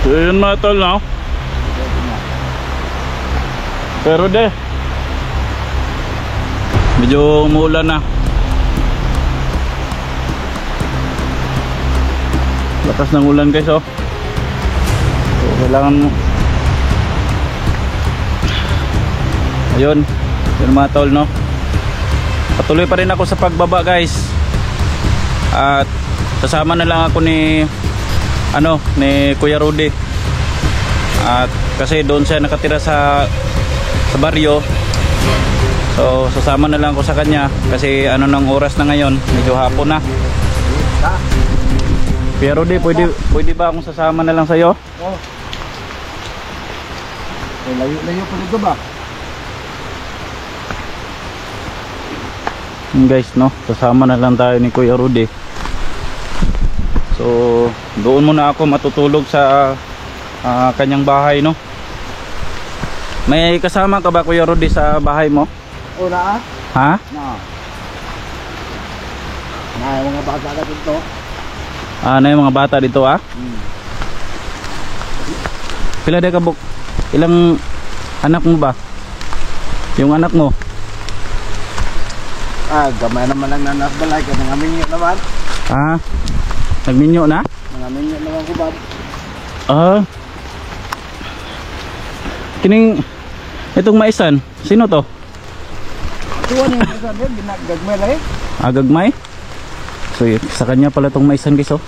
So yun mga tol, no? Pero de medyo umuulan na. Lakas ng ulan guys, oh. So kailangan ayun, yun mga tol, no? Patuloy pa rin ako sa pagbaba guys. At sasama na lang ako ni Kuya Rudy. At kasi doon siya nakatira sa baryo. So sasama na lang ako sa kanya kasi ng oras na ngayon, medyo hapon na. Kuya Rudy, pwede ba akong sasama na lang sa'yo? Oh. Layo pa dito ba? Guys, no, sasama na lang tayo ni Kuya Rudy. So doon muna ako matutulog sa kanyang bahay, no? May kasama ka ba Kuya Rudy sa bahay mo? Una Ha? Na yung mga bata na dito. Na yung mga bata dito, ah? Pila de kabuk? Ilang anak mo ba? Yung anak mo? Gamay naman ang nanas balay ka. Mga minyo naman. Nagminyo na? Mga minyo naman ko ba? Itong maisan, sino to? Tuwan yung isa din, ginagagmay lang eh. Gagmay? So sa kanya pala itong maisan guys, oh.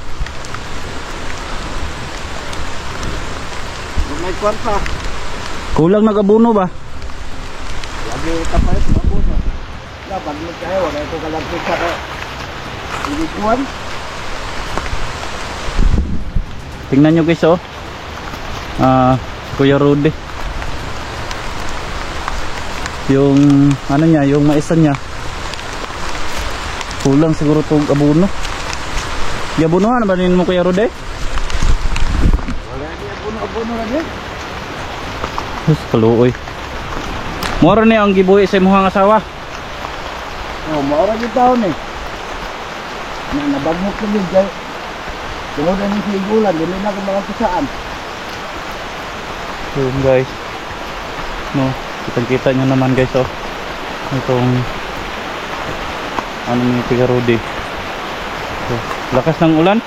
May kwarta. Kulang nag-abuno ba? Lagi tapayot mabuno. Pag kayo, wala ito kalagpit sa hindi kuwan. Tingnan nyo guys, oh. Kuya Rudy. Yung yung maisan niya. Kulang siguro itong abuno. Iabunuhan ba rin mo Kuya Rudy? Wala niya abuno na niya. Kaluoy. Moro niya ang gibuhi sa imuhang asawa. Maura yung taon eh. Nabagmok na din dahil sunod na yung sigulan, dili na kung mga pisaan. So guys, no, kita nyo naman guys, oh. Itong ni Kuya Rudy. So, lakas ng ulan.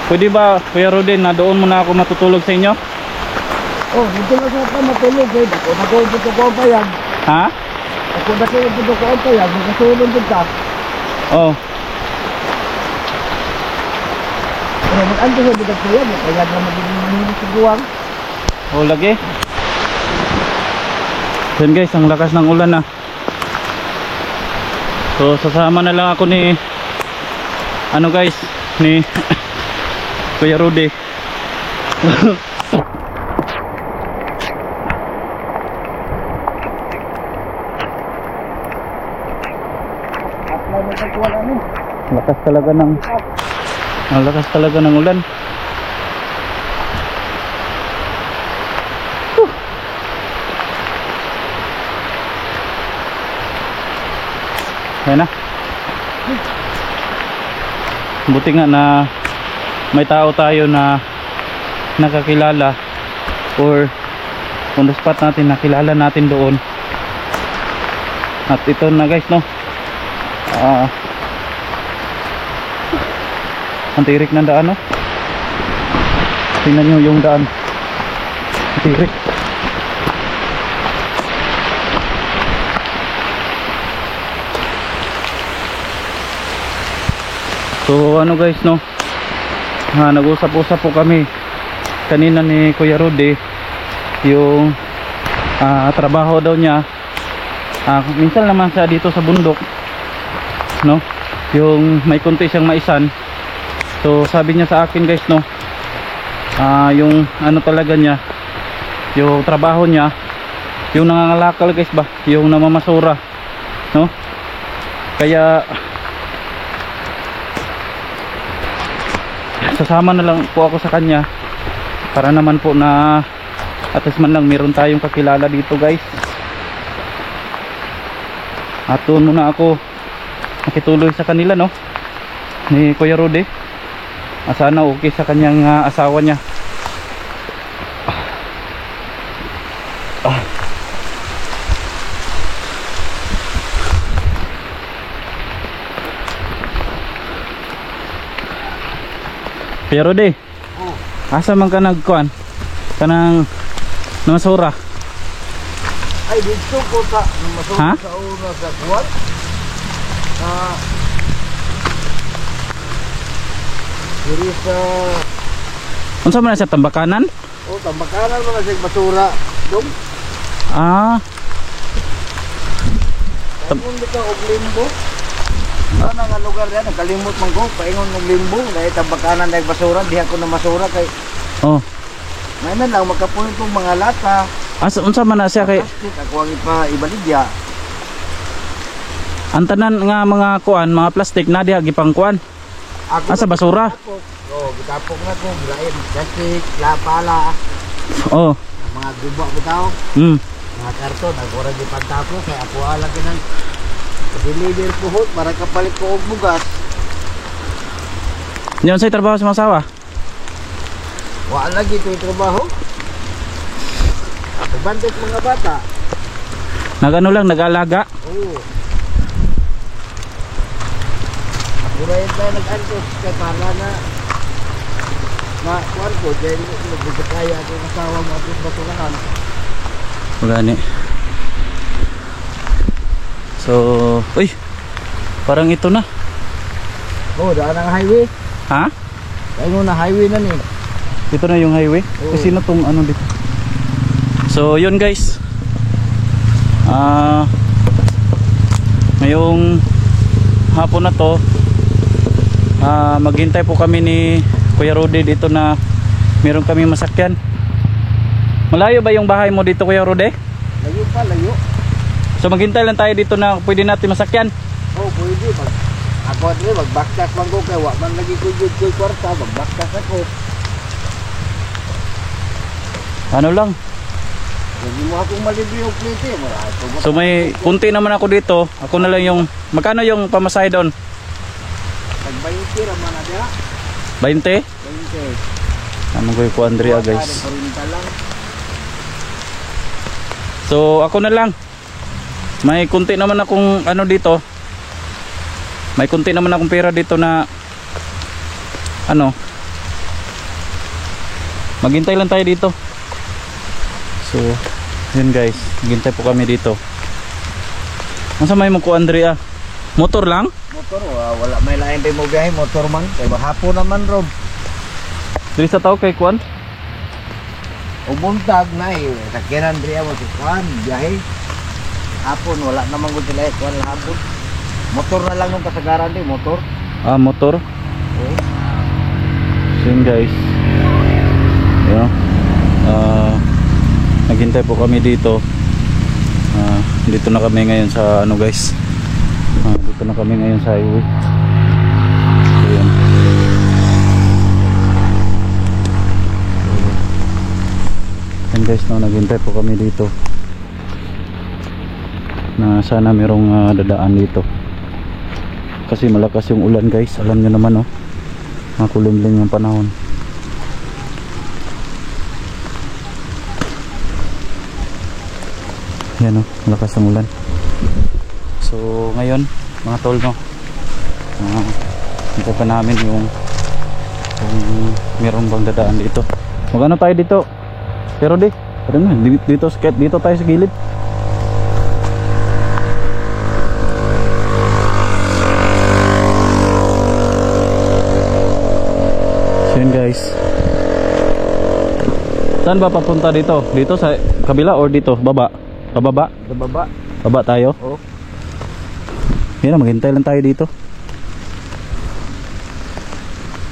Pwede ba Kuya Rudy na doon muna ako matutulog sa inyo? Dito lang sa matulog eh. Ako nagawin dito ko ang payag. Ha? Ako nagawin dito ko ang payag. Nagkasulong dito ka. Pero mag-anto sa dito ko yan. Payag na magiging manilis sa guwang. Lagi. Yan guys, ang lakas ng ulan na. So sasama na lang ako ni guys, ni Kuya Rudy. Lakas talaga ng ulan. Ayan na. Buti nga na may tao tayo na nakakilala, or on the spot natin nakilala natin doon. At ito na guys, no, ang tirik ng daan, no. Tingnan nyo yung daan, ang tirik. So guys, no, nag-usap-usap po kami kanina ni Kuya Rudy. Yung trabaho daw niya, minsan naman siya dito sa bundok, no, yung may konti siyang maisan. So sabi niya sa akin guys, no, yung talaga niya, yung trabaho niya, yung nangangalakal guys ba, yung namamasura, no. Kaya sasama na lang po ako sa kanya para naman po na at least man lang meron tayong kakilala dito guys. At doon muna ako nakituloy sa kanila, no, ni Kuya Rudy. Sana okay sa kanyang asawa niya. Kuya Rudy, asa man ka nagkuan kanang namasura? Ay, dito po sa Ha? sa una sa kuwan. Diri sa Unsa man na siya, Tambakanan? tambakanan mo na sa basura. Dong, kung di ka og limbo. Ano nga lugar yan, nakalimot man ko, paingon ng limbo, dahil tambakanan dahil basura, di ako na masura kay Oh. may na lang makapunin kong mga lata. Asa unsa man na siya kay Plastic, ako ang ibaligya. ang tanan nga mga kuan, mga plastic na diha gipang kuan. Ako Asa basura? Gitapok na ko, gilain, plastic, lapala, Oh. mga guba bitaw, mga karton, ako rin di pagtapok, kaya ako alagin ng deliver puhot para kapalit ko og bugas. Yan say trabaho sa mga asawa. Wa lagi ito yung trabaho. Bandit mga bata. Nagano lang, nag-alaga. Oo. Ako rin tayo nag-antos kay para na kuwan ko, dahil nagbigakaya ako yung asawa mo at yung basurahan. Magani. So, uy. Parang ito na. Oo, daan ang highway. Ha? Kaya mo na highway na ni. Ito na yung highway. Oo. Kasi na tong ano dito. So, yun guys. Ngayong hapon na to, maghintay po kami ni Kuya Rudy dito na meron kami masakyan. Malayo ba yung bahay mo dito, Kuya Rudy? Layo pa, layo. So maghintay lang tayo dito na pwede natin masakyan. Oo, pwede. Ako at rin, magbaktas man ko kaya wak man lagi ko yun ko kwarta, magbaktas ako. Ano lang. Hindi mo akong malibre yung plate eh. So may kunti naman ako dito. Ako na lang yung, magkano yung pamasahe doon? Nag-20 raman na diya. 20? 20. Ano ko yung Andrea guys. Lang. So ako na lang. May kunti naman akong ano dito. May kunti naman akong pera dito na ano. Maghintay lang tayo dito. So, yun guys, maghintay po kami dito. Masa may mo ko Andrea? Motor lang? Motor, wala may lain din mo biyahe, motor man. Kaya hapon naman Rob. Dili sa tao kay Kwan? Umuntag na eh. Sakyan Andrea mo si Juan, biyahe. Hapon, wala naman ko sila eh. Juan hapon. Motor na lang nung kasagaran din, motor. Motor. Oo. So yun guys. Yun. Naghintay po kami dito. Dito na kami ngayon sa ano guys. Dito na kami ngayon sa highway. So yun. Yan guys, no, naghintay po kami dito. Na sana merong dadaan dito. Kasi malakas yung ulan guys. Alam nyo naman, oh. Makulimlim yung panahon. Yan, oh, malakas ang ulan. So ngayon mga tol, no, hintay pa namin yung meron bang dadaan dito. Magano tayo dito? Pero dito tayo sa gilid. So yun guys. Saan ba papunta dito? Dito sa kabila or dito? Baba? Pababa? Sa baba. Baba tayo? Oo. Yan na, maghintay lang tayo dito.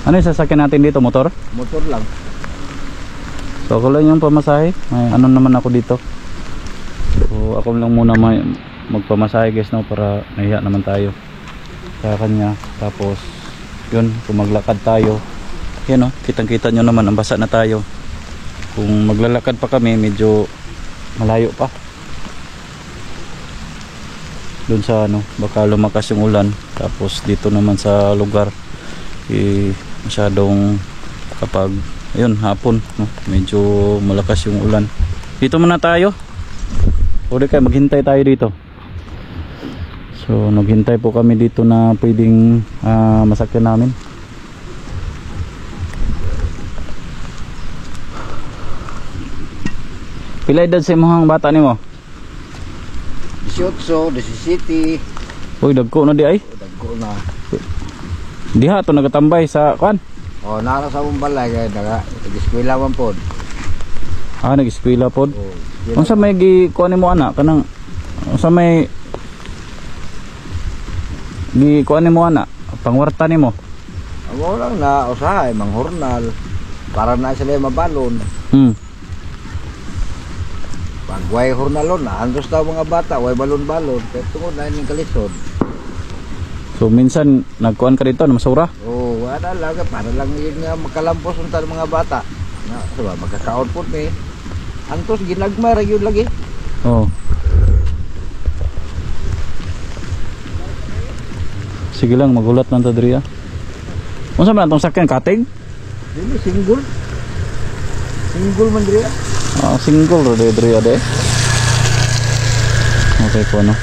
Ano yung sasakyan natin dito? Motor? Motor lang. So ako lang yung pamasahe. May ano naman ako dito. So ako lang muna magpamasahe guys, no, para nahiya naman tayo sa kanya. Tapos yun, kung maglakad tayo, yan, no, kitang kita nyo naman, ang basa na tayo. Kung maglalakad pa kami, medyo malayo pa. Doon sa ano, baka lumakas yung ulan. Tapos dito naman sa lugar masyadong kapag ayun hapon, no, medyo malakas yung ulan. Dito muna tayo. Pwede kayo maghintay tayo dito. So naghintay po kami dito na pwedeng masakyan namin. Pila edad sa imong bata nimo? 18, 17. Uy, dagko na di ay. Dagko na. Diha to nagatambay sa kwan. Oh, nara sa mong balay kay nag-eskwela man pod. Nag-eskwela pod. Oh, Unsa may gi kuan nimo ana kanang unsa may gi kuan nimo ana pangwarta nimo? amo lang na usahay manghurnal para na sila mabalon. Pag way hurnalon na andos daw mga bata way balon-balon kay tungod na ning kalisod. So minsan nagkuan ka dito na masura. Oh, wala lang para lang yun nga makalampos unta ng mga bata. Na diba magkakaon pod ni. Antos ginagmay ra yun lagi. Oh. Sige lang magulat lang ta diri ah. Unsa man atong sakyan katig? Dili single. Single man diri. Single ro diri ade. Okay po no.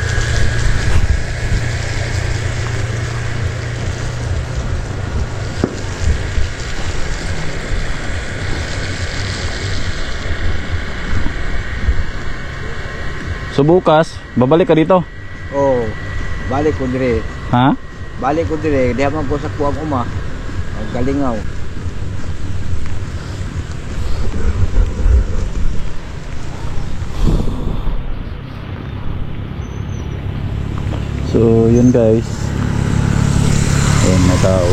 So bukas, babalik ka dito? Oh, balik ko dire. Ha? Balik ko dire, diha man ko sa kuwang uma. Ang Kalingaw. So yun guys. Ayan na tao.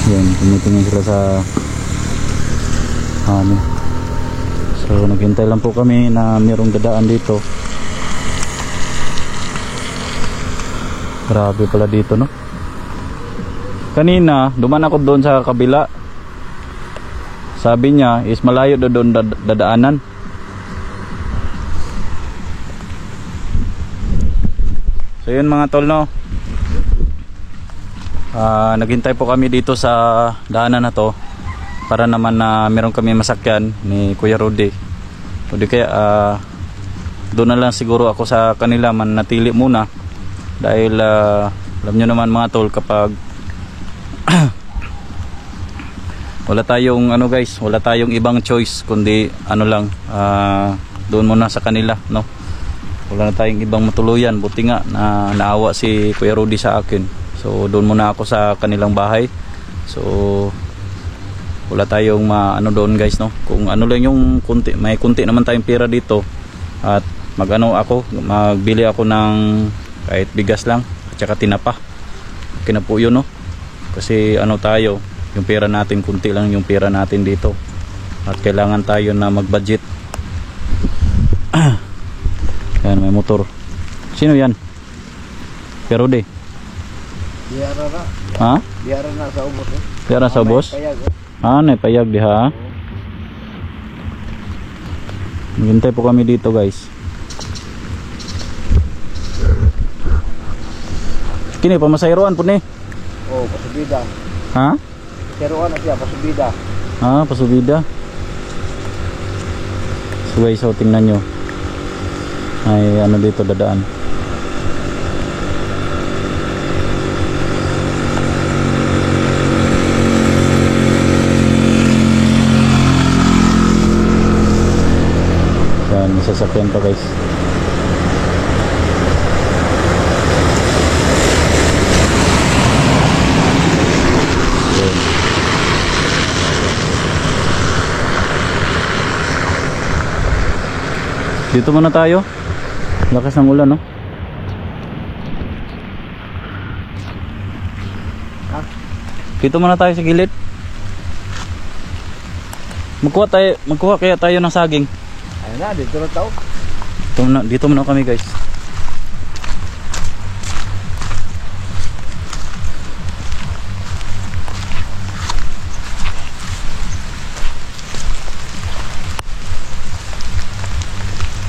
Yan, tumitingin sila sa ano. So naghintay lang po kami na mayroong dadaan dito. Grabe pala dito no. Kanina duman ako doon sa kabila. Sabi niya is malayo doon dadaanan. So yun mga tol no. Naghintay po kami dito sa daanan na to para naman na meron kami masakyan ni Kuya Rudy. O di kaya doon na lang siguro ako sa kanila manatili muna dahil alam nyo naman mga tol kapag wala tayong ano guys, wala tayong ibang choice kundi ano lang doon muna sa kanila no. Wala na tayong ibang matuluyan, buti nga na naawa si Kuya Rudy sa akin. So doon muna ako sa kanilang bahay. So wala tayong ano doon guys no. Kung ano lang yung kunti, may kunti naman tayong pera dito at magbili ako ng kahit bigas lang at saka tinapa. Okay na po yun no. Kasi ano tayo, yung pera natin kunti lang yung pera natin dito. At kailangan tayo na mag-budget. Yan may motor. Sino yan? Kuya Rudy. Biyara na. Ha? Biyara na sa ubos. Biyara sa ubos? Payag diha. Maghintay po kami dito guys. Kini pamasayroan po ni. Oh, pasubida. Ha? Seroan na siya, pasubida. Pasubida. So guys, so tingnan nyo. Ay ano dito dadaan. Yan, sasakyan pa guys. Yan. Dito muna tayo. Lakas ng ulan no. Dito muna tayo sa gilid. Magkuha kaya tayo ng saging. Ayun na, dito na tao. Dito muna kami guys.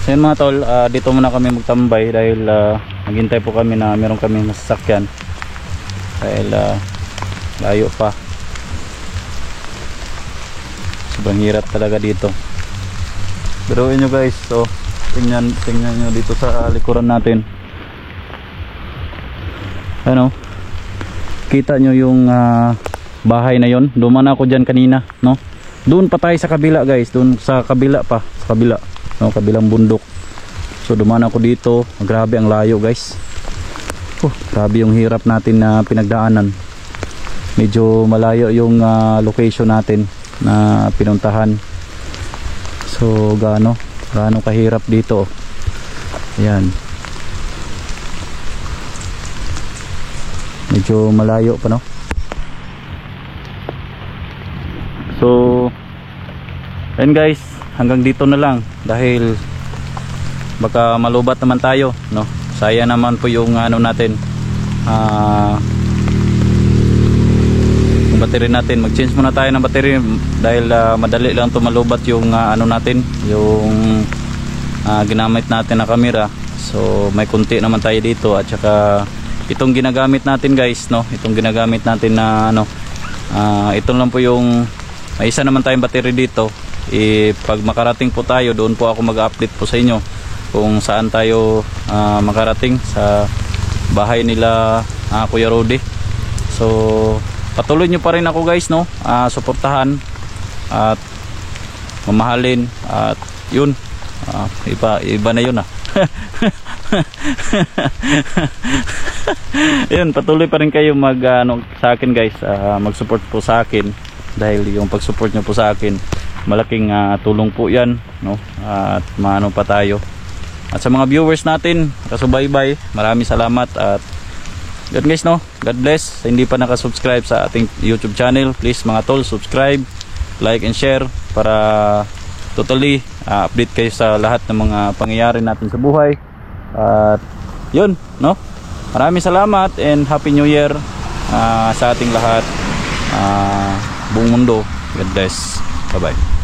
So yun mga tol, dito muna kami magtambay dahil naghintay po kami na meron kami masasakyan dahil layo pa. Sobrang hirap talaga dito. Pero nyo guys, so tingnan nyo dito sa likuran natin. Ano, kita nyo yung bahay na yon. Duman ako dyan kanina, no? Doon pa tayo sa kabila guys, doon sa kabila pa, sa kabila, no, kabilang bundok. So duman ako dito, grabe ang layo guys. Grabe yung hirap natin na pinagdaanan. Medyo malayo yung location natin na pinuntahan. So gaano kahirap dito. Ayan. Medyo malayo pa, no? So ayun guys, hanggang dito na lang dahil baka malubat naman tayo, no? Saya naman po yung ano natin, yung battery natin. Mag-change muna tayo ng battery dahil madali lang to malubat yung ano natin, yung ginamit natin na camera. So may kunti naman tayo dito at saka itong ginagamit natin guys, no? Itong ginagamit natin na ano, ito lang po yung may isa naman tayong battery dito. Pag makarating po tayo, doon po ako mag-update po sa inyo kung saan tayo makarating sa bahay nila Kuya Rudy. So patuloy nyo pa rin ako guys, no? Suportahan at mamahalin at yun, iba na yun yun, patuloy pa rin kayo mag sa akin guys, mag-support po sa akin dahil yung pag-support nyo po sa akin malaking tulong po yan, no? At maano pa tayo. At sa mga viewers natin nakasubaybay, maraming salamat at God guys, no? God bless. Sa hindi pa nakasubscribe sa ating YouTube channel, please mga tol, subscribe, like and share para totally update kayo sa lahat ng mga pangyayari natin sa buhay. At yun, no? Maraming salamat and Happy New Year sa ating lahat, buong mundo. God bless. Bye bye.